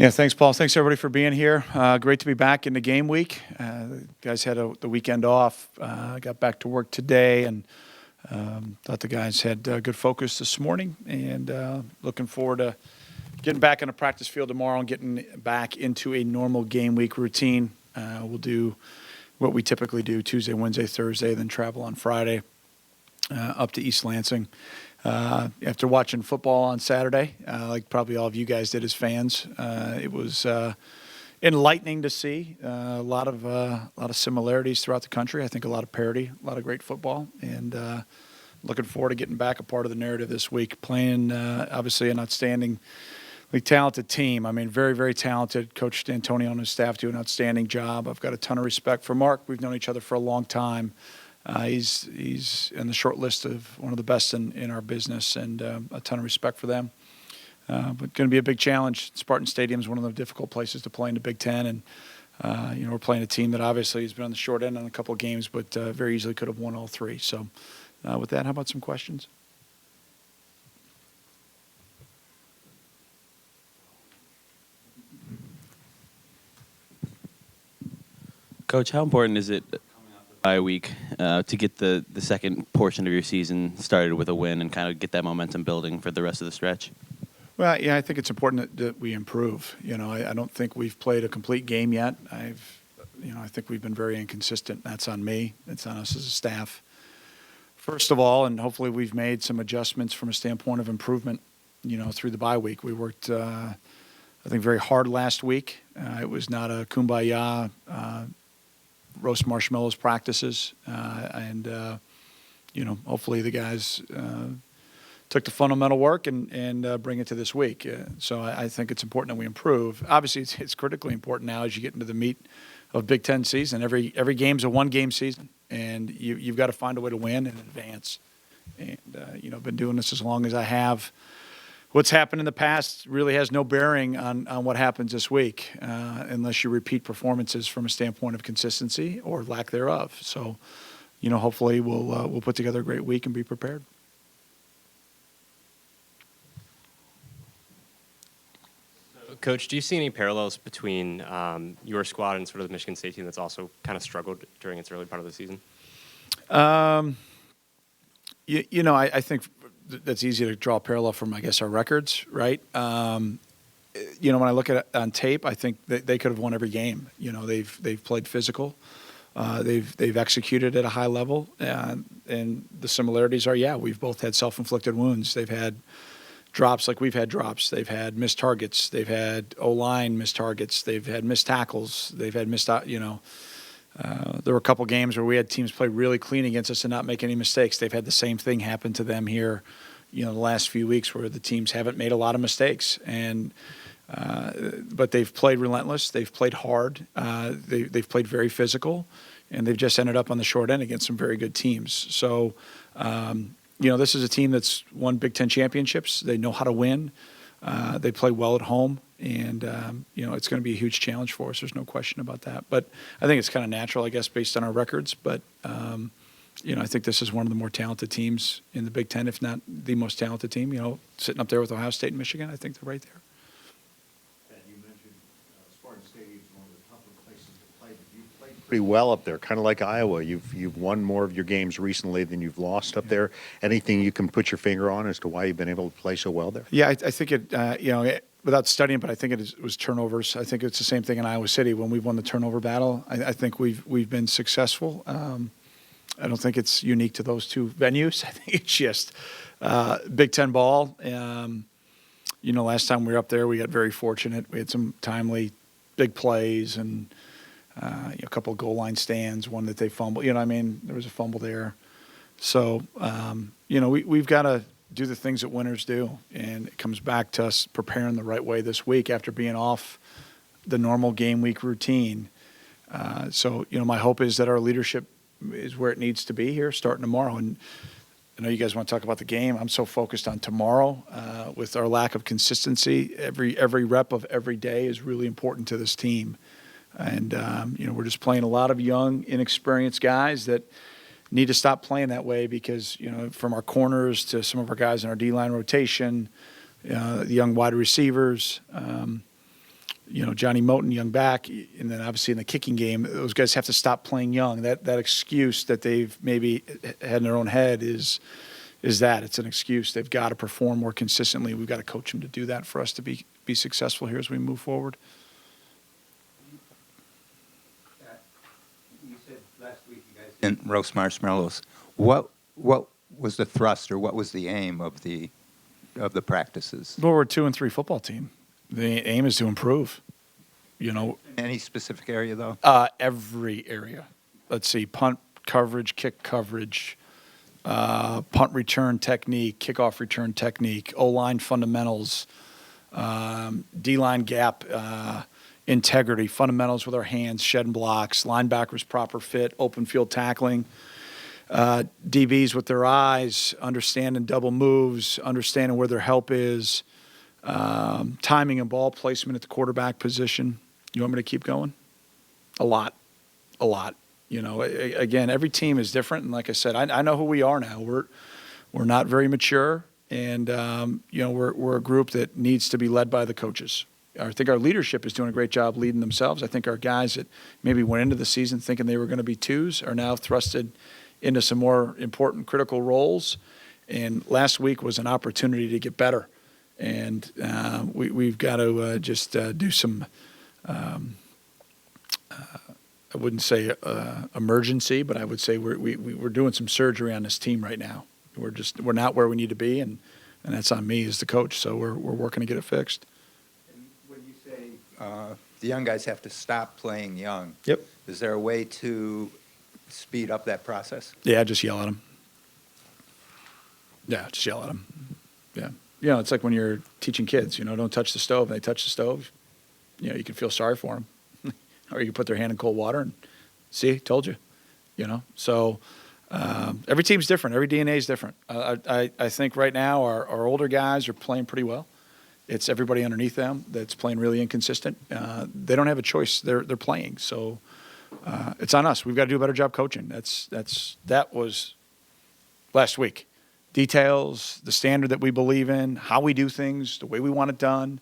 Yeah, thanks, Paul. Thanks, everybody, for being here. Great to be back in the game week. Guys had the weekend off. Got back to work today, and thought the guys had good focus this morning. And looking forward to getting back on the practice field tomorrow and getting back into a normal game week routine. We'll do what we typically do Tuesday, Wednesday, Thursday, then travel on Friday up to East Lansing. After watching football on Saturday, like probably all of you guys did as fans, it was enlightening to see a lot of similarities throughout the country. I think a lot of parity, a lot of great football, and looking forward to getting back a part of the narrative this week. Playing obviously an outstandingly talented team. I mean, very, very talented. Coach D'Antonio and his staff do an outstanding job. I've got a ton of respect for Mark. We've known each other for a long time. He's in the short list of one of the best in our business, and a ton of respect for them. But going to be a big challenge. Spartan Stadium is one of the difficult places to play in the Big Ten, and we're playing a team that obviously has been on the short end on a couple of games, but very easily could have won all three. So with that, how about some questions? Coach, how important is it bye week to get the second portion of your season started with a win and kind of get that momentum building for the rest of the stretch? Well, yeah, I think it's important that we improve. I don't think we've played a complete game yet. I think we've been very inconsistent. That's on me. It's on us as a staff. First of all, and hopefully we've made some adjustments from a standpoint of improvement, through the bye week. We worked, I think, very hard last week. It was not a kumbaya roast marshmallows practices, and hopefully the guys took the fundamental work and bring it to this week. So I think it's important that we improve. Obviously, it's critically important now as you get into the meat of Big Ten season. Every game's a one-game season, and you've got to find a way to win and advance. And I've been doing this as long as I have. What's happened in the past really has no bearing on what happens this week, unless you repeat performances from a standpoint of consistency or lack thereof. So, hopefully we'll put together a great week and be prepared. Coach, do you see any parallels between your squad and sort of the Michigan State team that's also kind of struggled during its early part of the season? I think that's easy to draw a parallel from, I guess, our records, right? When I look at it on tape, I think they could have won every game. They've played physical, they've executed at a high level, and the similarities are, we've both had self-inflicted wounds. They've had drops like we've had drops. They've had missed targets. They've had O-line missed targets. They've had missed tackles. They've had missed, there were a couple games where we had teams play really clean against us and not make any mistakes. They've had the same thing happen to them here, the last few weeks where the teams haven't made a lot of mistakes. And but they've played relentless. They've played hard. They've played very physical, and they've just ended up on the short end against some very good teams. So, this is a team that's won Big Ten championships. They know how to win. They play well at home. And, it's going to be a huge challenge for us. There's no question about that. But I think it's kind of natural, I guess, based on our records. But, I think this is one of the more talented teams in the Big Ten, if not the most talented team. Sitting up there with Ohio State and Michigan, I think they're right there. And you mentioned Spartan Stadium is one of the tougher places to play. But you've played pretty well up there, kind of like Iowa. You've won more of your games recently than you've lost up there. Anything you can put your finger on as to why you've been able to play so well there? Yeah, I think it, without studying, but I think it was turnovers. I think it's the same thing in Iowa City when we've won the turnover battle. I think we've been successful. I don't think it's unique to those two venues. I think it's just Big Ten ball. Last time we were up there, we got very fortunate. We had some timely big plays and a couple of goal line stands, one that they fumbled. There was a fumble there. So, we've got to do the things that winners do, and it comes back to us preparing the right way this week after being off the normal game week routine. So, my hope is that our leadership is where it needs to be here starting tomorrow. And I know you guys want to talk about the game. I'm so focused on tomorrow with our lack of consistency. Every rep of every day is really important to this team. And, we're just playing a lot of young, inexperienced guys that need to stop playing that way because, from our corners to some of our guys in our D-line rotation, the young wide receivers, Johnny Moten, young back, and then obviously in the kicking game, those guys have to stop playing young. That excuse that they've maybe had in their own head is that it's an excuse. They've got to perform more consistently. We've got to coach them to do that for us to be successful here as we move forward. You said last week you guys didn't roast marshmallows. What was the thrust, or what was the aim of the practices? Well, we're a 2-3 football team. The aim is to improve. Any specific area though? Every area. Let's see: punt coverage, kick coverage, punt return technique, kickoff return technique, O-line fundamentals, D-line gap integrity, fundamentals with our hands, shedding blocks, linebackers proper fit, open field tackling, DBs with their eyes, understanding double moves, understanding where their help is, timing and ball placement at the quarterback position. You want me to keep going? A lot. Again, every team is different, and like I said, I know who we are now. We're not very mature, and we're a group that needs to be led by the coaches. I think our leadership is doing a great job leading themselves. I think our guys that maybe went into the season thinking they were going to be twos are now thrusted into some more important, critical roles. And last week was an opportunity to get better, and we've got to just do some. I wouldn't say emergency, but I would say we're doing some surgery on this team right now. We're not where we need to be, and that's on me as the coach. So we're working to get it fixed. And when you say the young guys have to stop playing young, Yep. is there a way to speed up that process? Yeah, just yell at them. Yeah, just yell at them. Yeah, it's like when you're teaching kids. Don't touch the stove. And they touch the stove. You can feel sorry for them. Or you can put their hand in cold water and see, told you, So every team's different. Every DNA is different. I think right now our older guys are playing pretty well. It's everybody underneath them that's playing really inconsistent. They don't have a choice. They're playing. So it's on us. We've got to do a better job coaching. That was last week. Details, the standard that we believe in, how we do things, the way we want it done,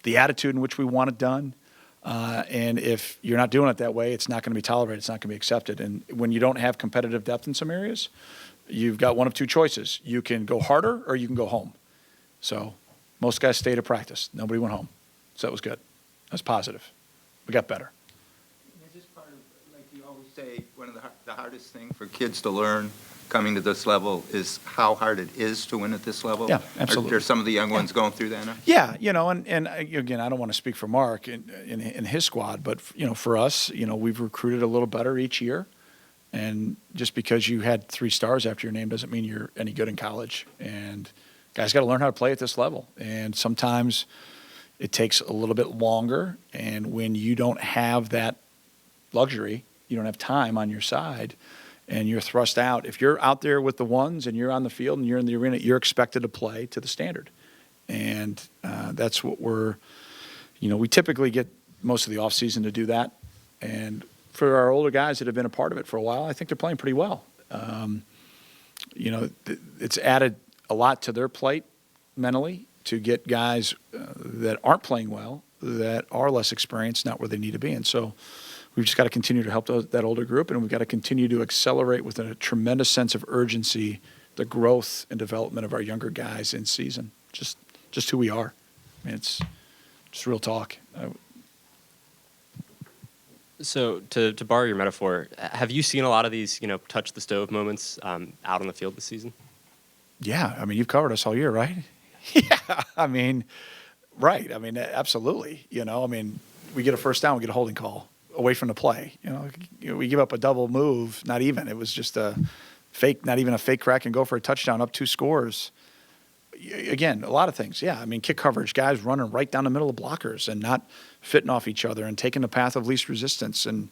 the attitude in which we want it done. And if you're not doing it that way, it's not going to be tolerated. It's not going to be accepted. And when you don't have competitive depth in some areas, you've got one of two choices. You can go harder or you can go home. So most guys stayed at practice. Nobody went home. So that was good. That was positive. We got better. Is this part of, like you always say, one of the hardest thing for kids to learn coming to this level is how hard it is to win at this level? Yeah, absolutely. Are some of the young ones going through that now? Yeah, and again, I don't want to speak for Mark in his squad, but for us, we've recruited a little better each year, and just because you had 3 stars after your name doesn't mean you're any good in college. And guys got to learn how to play at this level, and sometimes it takes a little bit longer. And when you don't have that luxury, you don't have time on your side, and you're thrust out. If you're out there with the ones and you're on the field and you're in the arena, you're expected to play to the standard. And that's what we typically get most of the offseason to do that. And for our older guys that have been a part of it for a while, I think they're playing pretty well. It's added a lot to their plate mentally to get guys that aren't playing well, that are less experienced, not where they need to be. And so we've just got to continue to help that older group, and we've got to continue to accelerate with a tremendous sense of urgency the growth and development of our younger guys in season. Just who we are. I mean, it's just real talk. So to borrow your metaphor, have you seen a lot of these, touch the stove moments out on the field this season? Yeah, I mean, you've covered us all year, right? Yeah, I mean, right. I mean, absolutely. We get a first down, we get a holding call away from the play. We give up a double move, not even. It was just a fake, not even a fake crack and go for a touchdown, up 2 scores. Again, a lot of things. Yeah, I mean, kick coverage, guys running right down the middle of blockers and not fitting off each other and taking the path of least resistance and,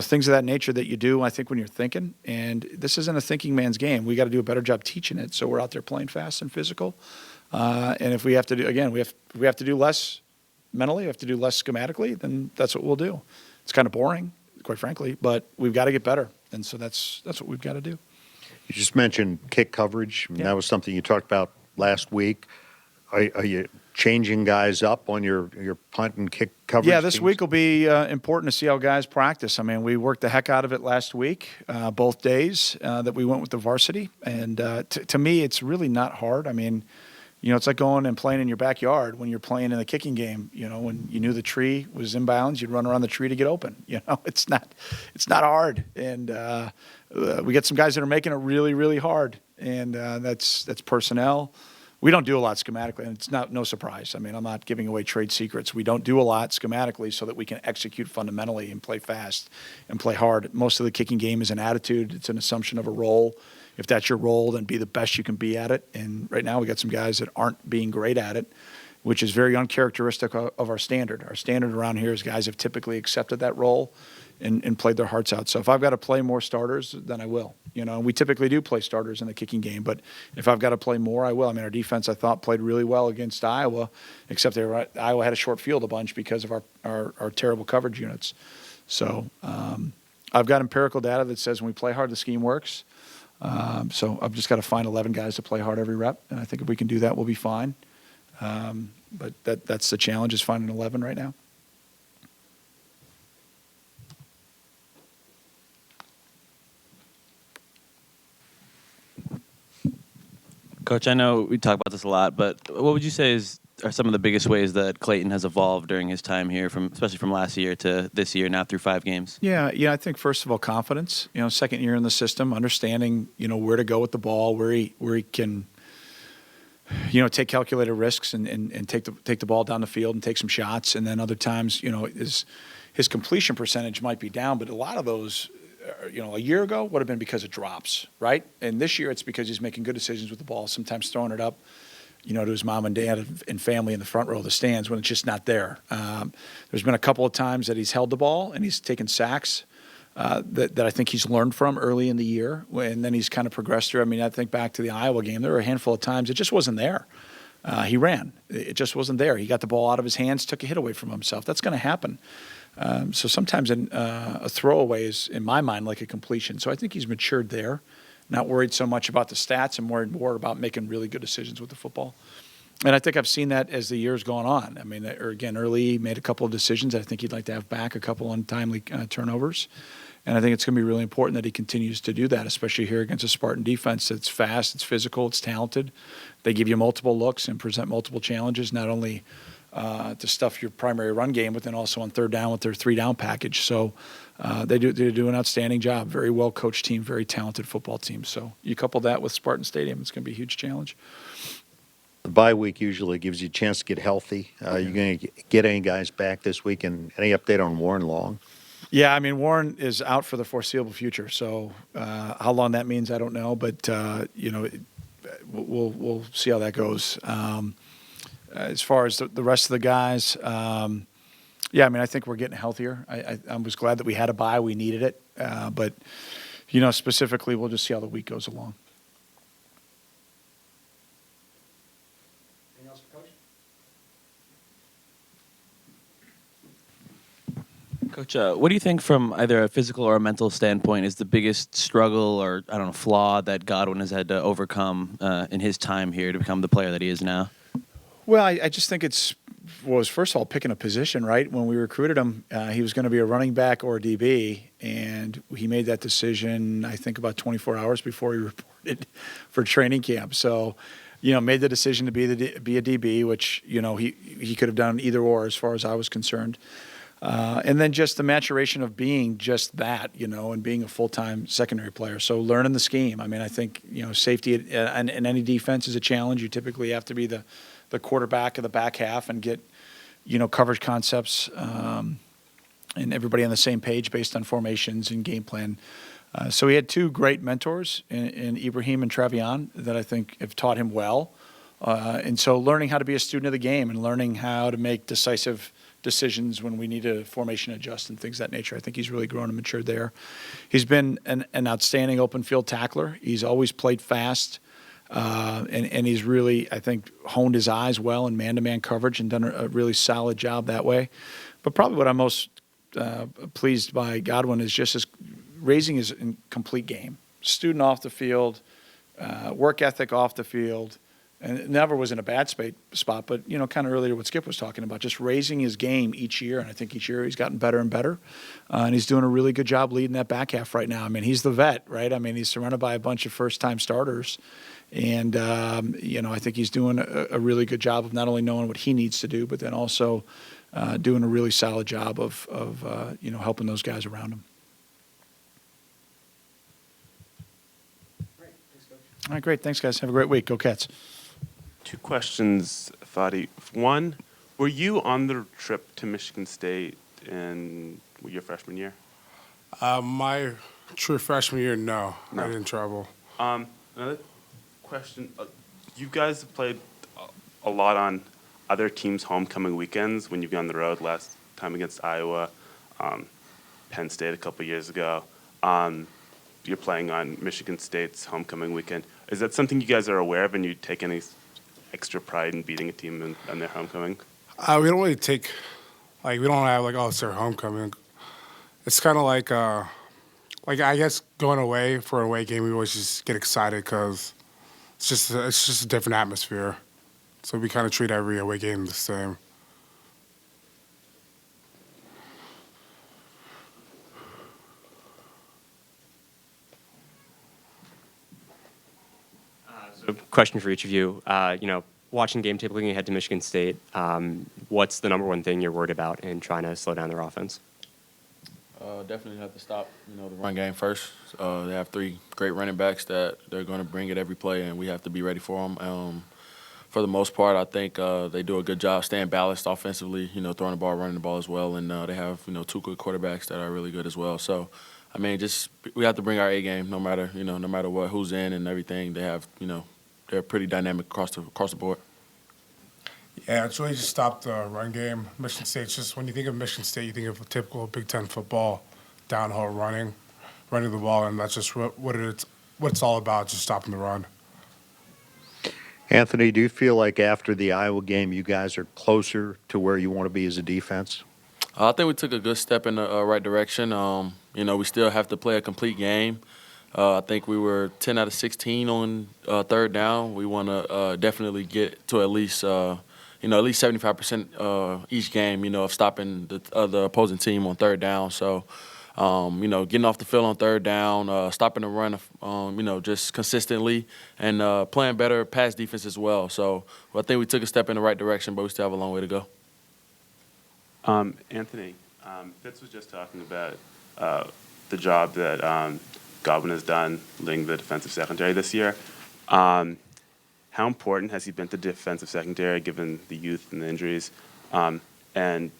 things of that nature that you do, I think, when you're thinking. And this isn't a thinking man's game. We got to do a better job teaching it. So we're out there playing fast and physical. And if we have to do, again, we have to do less mentally, we have to do less schematically, then that's what we'll do. It's kind of boring, quite frankly, but we've got to get better. And so that's what we've got to do. You just mentioned kick coverage. And Yeah. That was something you talked about last week. Are you changing guys up on your punt and kick coverage? Yeah, this teams? week will be important to see how guys practice. I mean, we worked the heck out of it last week, both days that we went with the varsity. And to me, it's really not hard. I mean, it's like going and playing in your backyard when you're playing in the kicking game. When you knew the tree was inbounds, you'd run around the tree to get open. It's not hard. And we get some guys that are making it really, really hard. And that's personnel. We don't do a lot schematically, and it's no surprise. I mean, I'm not giving away trade secrets. We don't do a lot schematically so that we can execute fundamentally and play fast and play hard. Most of the kicking game is an attitude. It's an assumption of a role. If that's your role, then be the best you can be at it. And right now we got some guys that aren't being great at it, which is very uncharacteristic of our standard. Our standard around here is guys have typically accepted that role and played their hearts out. So if I've got to play more starters, then I will. We typically do play starters in the kicking game, but if I've got to play more, I will. I mean, our defense, I thought, played really well against Iowa, except Iowa had a short field a bunch because of our terrible coverage units. So I've got empirical data that says when we play hard, the scheme works. So I've just got to find 11 guys to play hard every rep, and I think if we can do that, we'll be fine. But that's the challenge, is finding 11 right now. Coach, I know we talk about this a lot, but what would you say are some of the biggest ways that Clayton has evolved during his time here, especially from last year to this year, now through 5 games? Yeah, I think first of all, confidence. Second year in the system, understanding where to go with the ball, where he can take calculated risks and take the ball down the field and take some shots, and then other times his completion percentage might be down, but a lot of those. A year ago would have been because of drops, right? And this year it's because he's making good decisions with the ball, sometimes throwing it up, to his mom and dad and family in the front row of the stands when it's just not there. There's been a couple of times that he's held the ball and he's taken sacks that I think he's learned from early in the year, and then he's kind of progressed through. I mean, I think back to the Iowa game, there were a handful of times it just wasn't there. He ran. It just wasn't there. He got the ball out of his hands, took a hit away from himself. That's going to happen. So sometimes a throwaway is, in my mind, like a completion. So I think he's matured there, not worried so much about the stats and more about making really good decisions with the football. And I think I've seen that as the year's gone on. I mean, early he made a couple of decisions. I think he'd like to have back a couple untimely turnovers. And I think it's going to be really important that he continues to do that, especially here against a Spartan defense that's fast, it's physical, it's talented. They give you multiple looks and present multiple challenges, not only to stuff your primary run game, but then also on third down with their 3-down package. So they do an outstanding job. Very well coached team, very talented football team. So you couple that with Spartan Stadium, it's going to be a huge challenge. The bye week usually gives you a chance to get healthy. You're going to get any guys back this week, and any update on Warren Long? Yeah, I mean, Warren is out for the foreseeable future. So how long that means, I don't know. But, we'll see how that goes. As far as the rest of the guys, I mean, I think we're getting healthier. I was glad that we had a bye. We needed it. But, specifically, we'll just see how the week goes along. Anything else for Coach? Coach, what do you think from either a physical or a mental standpoint is the biggest struggle or, flaw that Godwin has had to overcome in his time here to become the player that he is now? Well, I just think was first of all picking a position, right? When we recruited him, he was going to be a running back or a DB, and he made that decision, I think, about 24 hours before he reported for training camp. So, made the decision to be a DB, which, he could have done either or as far as I was concerned. And then just the maturation of being just that, and being a full-time secondary player. So learning the scheme. I mean, I think, safety in any defense is a challenge. You typically have to be the quarterback of the back half and get, coverage concepts and everybody on the same page based on formations and game plan. So he had 2 great mentors in Ibrahim and Travion that I think have taught him well. And so learning how to be a student of the game and learning how to make decisive decisions when we need to formation adjust and things of that nature. I think he's really grown and matured there. He's been an outstanding open field tackler. He's always played fast. And he's really, I think, honed his eyes well in man-to-man coverage and done a really solid job that way. But probably what I'm most pleased by Godwin is just raising his complete game. Student off the field, work ethic off the field, and it never was in a bad spot, but, kind of earlier what Skip was talking about, just raising his game each year. And I think each year he's gotten better and better. And he's doing a really good job leading that back half right now. I mean, he's the vet, right? I mean, he's surrounded by a bunch of first-time starters. And, I think he's doing a really good job of not only knowing what he needs to do, but then also doing a really solid job of helping those guys around him. All right, great. Thanks, guys. Have a great week. Go Cats. 2 questions, Fadi. One, were you on the trip to Michigan State in your freshman year? My true freshman year, no. I didn't travel. Another question. You guys have played a lot on other teams' homecoming weekends when you've gone on the road, last time against Iowa, Penn State a couple years ago. You're playing on Michigan State's homecoming weekend. Is that something you guys are aware of, and you take any extra pride in beating a team on their homecoming? We don't really take, we don't have oh, it's their homecoming. It's kind of I guess going away for an away game, we always just get excited because it's just a different atmosphere. So we kind of treat every away game the same. So question for each of you. Watching game tape, looking ahead to Michigan State, what's the number one thing you're worried about in trying to slow down their offense? Definitely have to stop, the run game first. They have 3 great running backs that they're going to bring it every play, and we have to be ready for them. For the most part, I think they do a good job staying balanced offensively, throwing the ball, running the ball as well, and they have, 2 good quarterbacks that are really good as well. So, we have to bring our A game no matter what, who's in and everything. They have, they're pretty dynamic across the board. Yeah, it's really just stop the run game. Michigan State's just, when you think of Michigan State, you think of a typical Big Ten football, downhill running the ball, and that's just what it's all about, just stopping the run. Anthony, do you feel like after the Iowa game you guys are closer to where you want to be as a defense? I think we took a good step in the right direction. We still have to play a complete game. I think we were 10 out of 16 on third down. We want to definitely get to at least 75% each game, of stopping the opposing team on third down. So, getting off the field on third down, stopping the run, just consistently, and playing better pass defense as well. So I think we took a step in the right direction, but we still have a long way to go. Anthony, Fitz was just talking about the job that Godwin has done leading the defensive secondary this year. How important has he been to defensive secondary given the youth and the injuries? And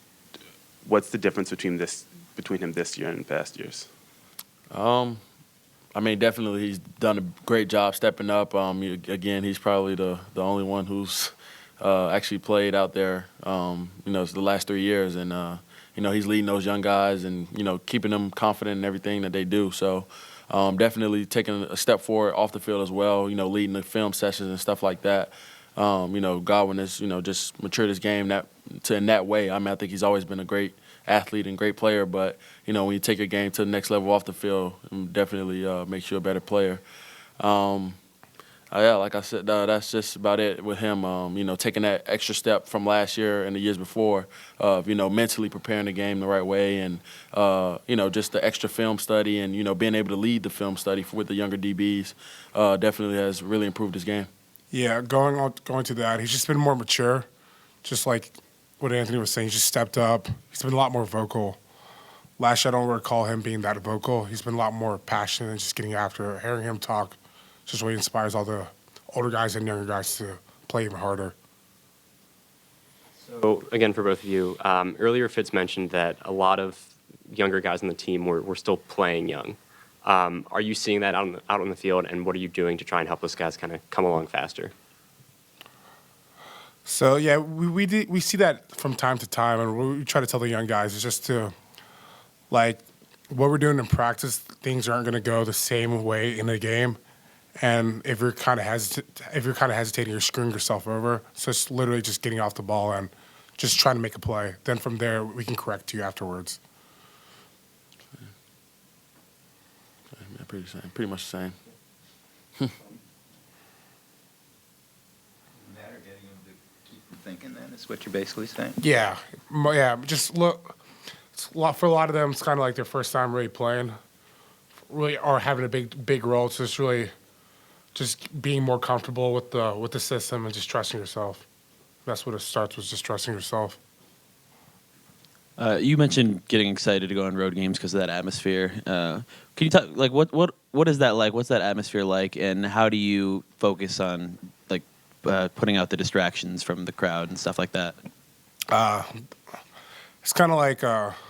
what's the difference between him this year and past years? Definitely he's done a great job stepping up. Again, he's probably the only one who's actually played out there, the last 3 years. And, he's leading those young guys and, keeping them confident in everything that they do. So definitely taking a step forward off the field as well, leading the film sessions and stuff like that. Godwin has, just matured his game in that way. I think he's always been a great athlete and great player, but, when you take your game to the next level off the field, it definitely makes you a better player. Like I said, that's just about it with him, taking that extra step from last year and the years before of, mentally preparing the game the right way and, just the extra film study and, being able to lead the film study with the younger DBs definitely has really improved his game. Yeah, going to that, he's just been more mature, just like what Anthony was saying. He's just stepped up. He's been a lot more vocal. Last year, I don't recall him being that vocal. He's been a lot more passionate and just getting after it. Hearing him talk just really inspires all the older guys and younger guys to play even harder. So, again, for both of you, earlier Fitz mentioned that a lot of younger guys on the team were still playing young. Are you seeing that out on the field, and what are you doing to try and help those guys kind of come along faster? So, yeah, we see that from time to time, and what we try to tell the young guys is just to, what we're doing in practice, things aren't going to go the same way in the game. And if you're kind of hesitating, you're screwing yourself over. So it's literally just getting off the ball and just trying to make a play. Then from there, we can correct you afterwards. Pretty much the same. thinking then, is what you're basically saying? Yeah, yeah. Just look, for a lot of them, it's kind of like their first time really playing, really, or having a big role. So it's really just being more comfortable with the system and just trusting yourself. That's what it starts with, just trusting yourself. You mentioned getting excited to go on road games because of that atmosphere. Can you talk like what is that like? What's that atmosphere like, and how do you focus on like putting out the distractions from the crowd and stuff like that? It's kind of like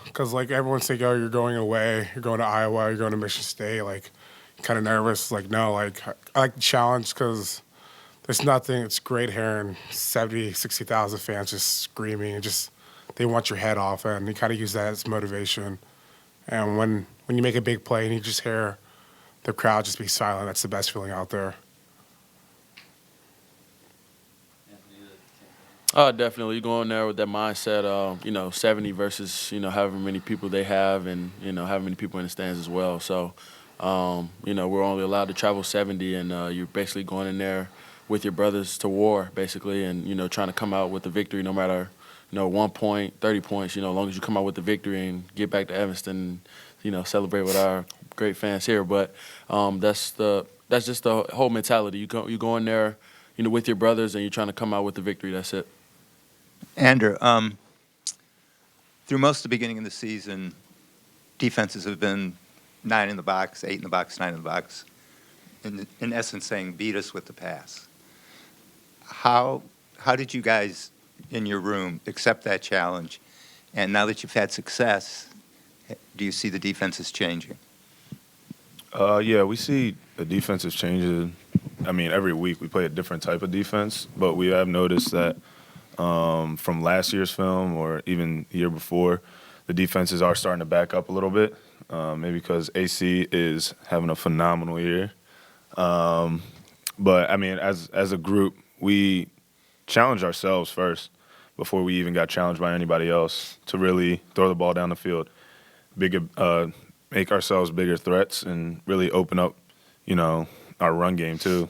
because like everyone's like, oh, you're going away, you're going to Iowa, you're going to Michigan State, like kind of nervous. Like no, like I like the challenge because there's nothing. It's great hearing 70, 60,000 fans just screaming and just. They want your head off, and you kind of use that as motivation. And when you make a big play and you just hear the crowd just be silent, that's the best feeling out there. Definitely. You go in there with that mindset, 70 versus, however many people they have and, however many people in the stands as well. So, we're only allowed to travel 70, and you're basically going in there with your brothers to war, basically, and, trying to come out with a victory no matter – 1 point, 30 points, as long as you come out with the victory and get back to Evanston, celebrate with our great fans here. But that's just the whole mentality. You go in there, with your brothers and you're trying to come out with the victory. That's it. Andrew, through most of the beginning of the season, defenses have been 9 in the box, 8 in the box, 9 in the box, in essence saying beat us with the pass. How did you guys in your room accept that challenge? And now that you've had success, do you see the defenses changing? Yeah, we see the defense is changing. I mean, every week we play a different type of defense, but we have noticed that from last year's film or even the year before, the defenses are starting to back up a little bit, maybe because AC is having a phenomenal year. But, I mean, as a group, we challenged ourselves first before we even got challenged by anybody else to really throw the ball down the field, make ourselves bigger threats, and really open up, our run game too,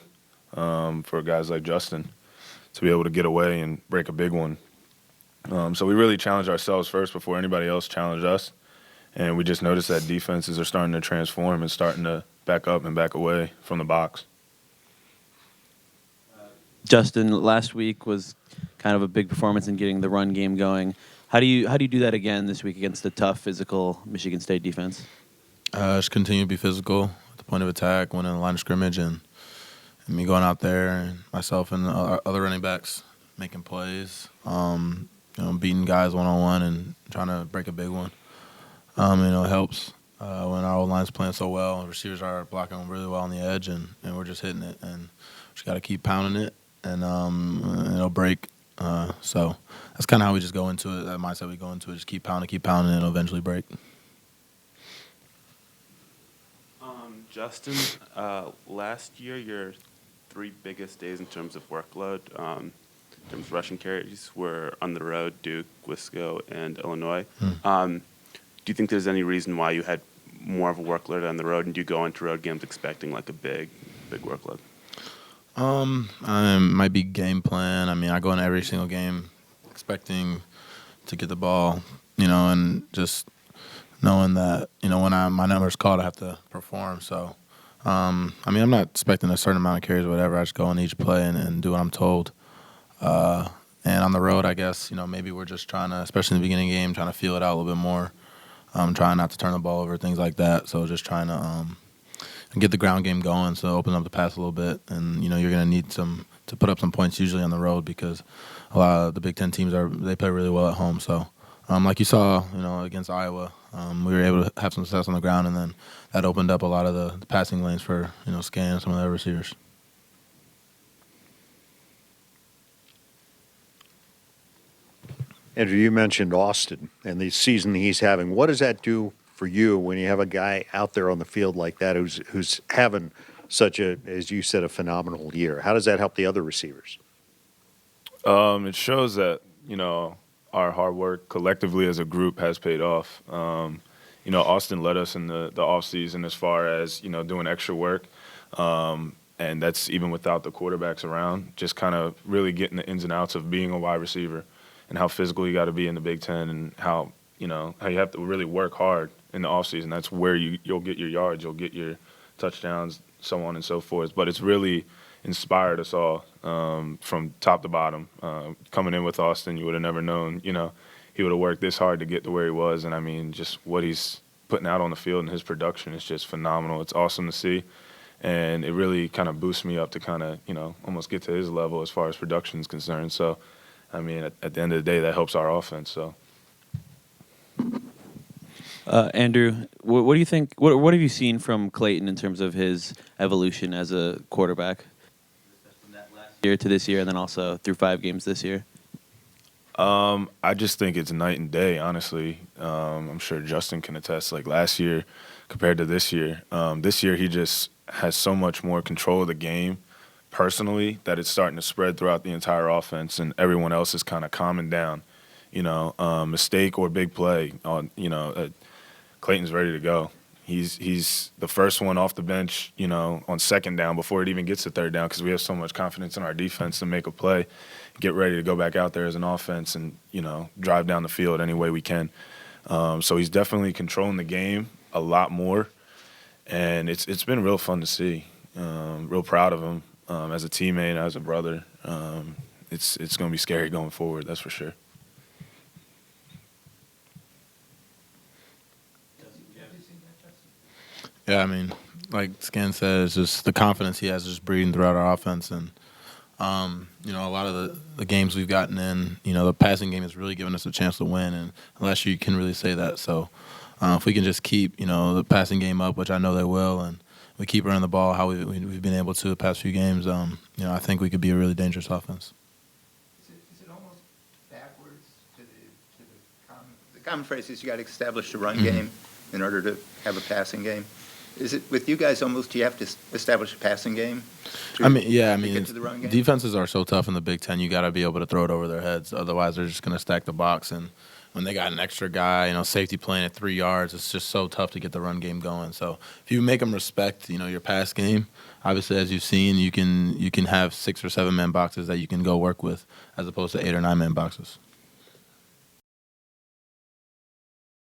for guys like Justin to be able to get away and break a big one. So we really challenged ourselves first before anybody else challenged us, and we just noticed that defenses are starting to transform and starting to back up and back away from the box. Justin, last week was kind of a big performance in getting the run game going. How do you do that again this week against the tough, physical Michigan State defense? Just continue to be physical at the point of attack, winning the line of scrimmage, and me going out there and myself and the other running backs making plays, beating guys one-on-one and trying to break a big one. It helps when our old line's playing so well. Receivers are blocking really well on the edge, and we're just hitting it, and just got to keep pounding it, and it'll break. So that's kind of how we just go into it, that mindset we go into it, just keep pounding, and it'll eventually break. Justin, last year your 3 biggest days in terms of workload, in terms of rushing carries, were on the road, Duke, Wisco, and Illinois. Do you think there's any reason why you had more of a workload on the road, and do you go into road games expecting like a big workload? Might be game plan. I mean, I go into every single game expecting to get the ball, and just knowing that, when my number's called, I have to perform. So, I'm not expecting a certain amount of carries or whatever. I just go in each play and do what I'm told. And on the road, I guess, maybe we're just trying to, especially in the beginning of the game, trying to feel it out a little bit more. Trying not to turn the ball over, things like that. So just trying to get the ground game going, so open up the pass a little bit. And, you're going to need to put up some points usually on the road because a lot of the Big Ten teams they play really well at home. So, like you saw, against Iowa, we were able to have some success on the ground, and then that opened up a lot of the passing lanes for, Scan and some of the other receivers. Andrew, you mentioned Austin and the season he's having. What does that do for you when you have a guy out there on the field like that who's having such a, as you said, a phenomenal year? How does that help the other receivers? It shows that, our hard work collectively as a group has paid off. Austin led us in the offseason as far as, doing extra work. and that's even without the quarterbacks around. Just kind of really getting the ins and outs of being a wide receiver and how physical you got to be in the Big Ten, and how you have to really work hard in the offseason. That's where you'll get your yards, you'll get your touchdowns, so on and so forth. But it's really inspired us all from top to bottom. Coming in with Austin, you would have never known, he would have worked this hard to get to where he was. And I mean, just what he's putting out on the field and his production is just phenomenal. It's awesome to see. And it really kind of boosts me up to kind of, almost get to his level as far as production is concerned. So, I mean, at the end of the day, that helps our offense. So. Andrew, what do you think? What have you seen from Clayton in terms of his evolution as a quarterback from that last year to this year, and then also through 5 games this year? I just think it's night and day, honestly. I'm sure Justin can attest. Like last year compared to this year, he just has so much more control of the game personally that it's starting to spread throughout the entire offense, and everyone else is kind of calming down. Mistake or big play, Clayton's ready to go. He's the first one off the bench, on second down before it even gets to third down, because we have so much confidence in our defense to make a play, get ready to go back out there as an offense and, drive down the field any way we can. So he's definitely controlling the game a lot more, and it's been real fun to see. Real proud of him as a teammate, as a brother. It's going to be scary going forward, that's for sure. Yeah, I mean, like Scan said, it's just the confidence he has just breathing throughout our offense. And, a lot of the games we've gotten in, the passing game has really given us a chance to win. And last year you couldn't really say that. So if we can just keep, the passing game up, which I know they will, and we keep running the ball how we've been able to the past few games, I think we could be a really dangerous offense. Is it almost backwards to the common phrase is you got to establish a run game in order to have a passing game? Is it with you guys almost? Do you have to establish a passing game? To get to the run game? Defenses are so tough in the Big Ten. You got to be able to throw it over their heads. Otherwise, they're just going to stack the box. And when they got an extra guy, safety playing at 3 yards, it's just so tough to get the run game going. So if you make them respect, your pass game, obviously as you've seen, you can have 6 or 7 man boxes that you can go work with, as opposed to 8 or 9 man boxes.